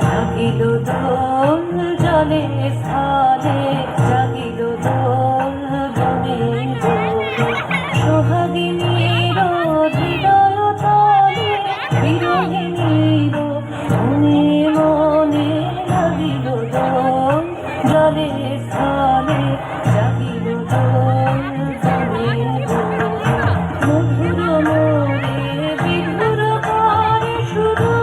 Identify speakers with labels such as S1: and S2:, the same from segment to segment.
S1: জাগিল দোল জলে স্থলে, জাগিল দোল বনে বনে, সোহাগিনীর হৃদয় তলে, বিরহিণীর মনে মনে। লাগিল দোল জলে স্থলে, জাগিল দোল বনে বনে, মধুর মোরে বিধুর করে সুদূর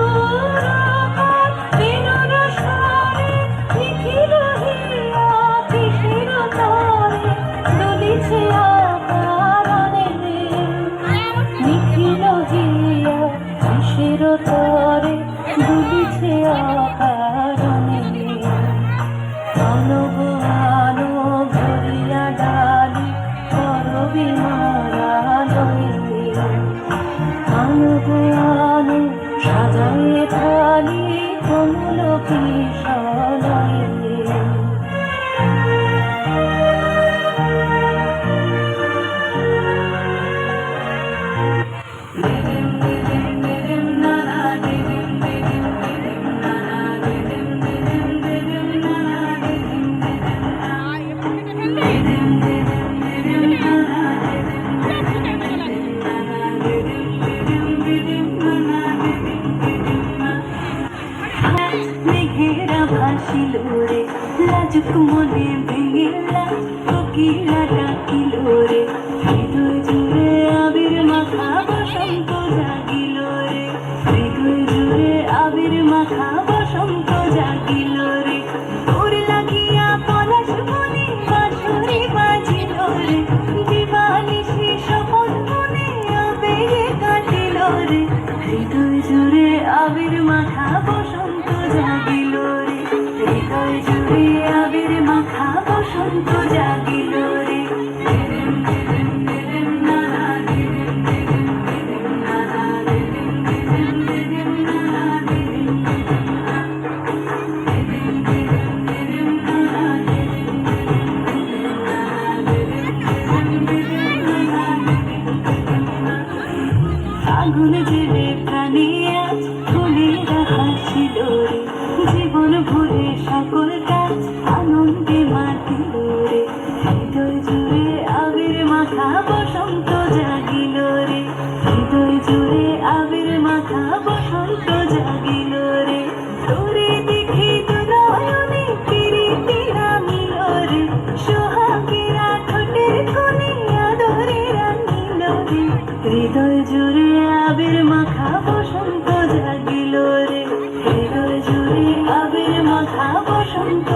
S1: তরে দুলিছে আকারণে। আনব আনব ভরিয়া ডালি করবি মারালয়ে, আনব আনব সাজায়ে থালি কমল কিশলয়ে। মেঘেরা ভাসিল রে, লাজুক মনে ভেঙেলা কোকিলা ডাকিল রে। হৃদয় জুড়ে আবির মাখা বসন্ত জাগিল রে, হৃদয় জুড়ে আবির মাখা বসন্ত জাগিল রে। তোর লাগিয়া পলাশ বনে বাঁশরি বাজিল রে, দিবানিশি স্বপন মনে আবেগে কাটিল রে। হৃদয় জুড়ে আবির মাখা বসন্ত জাগিল রে, হৃদয় জুড়ে আবির মাখা বসন্ত জাগিল রে। আগুন জেলে প্রাণে আজ ফুলেরা হাসিল রে, জীবন ভরে সকল কাজ আনন্দে মাতিল রে। হৃদয় জুড়ে আবির মাখা বসন্ত জাগিল রে, হৃদয় জুড়ে আবির মাখা বসন্ত জাগিল রে। তোরে দেখি তো নয়নে প্রীতি নামিল রে, সোহাগেরা ঠোঁটের কোণে আদরে রাঙিল রে। হৃদয় জুড়ে আবির মাখা বসন্ত জাগিল রে, হৃদয় জুড়ে আবির মাখা বসন্ত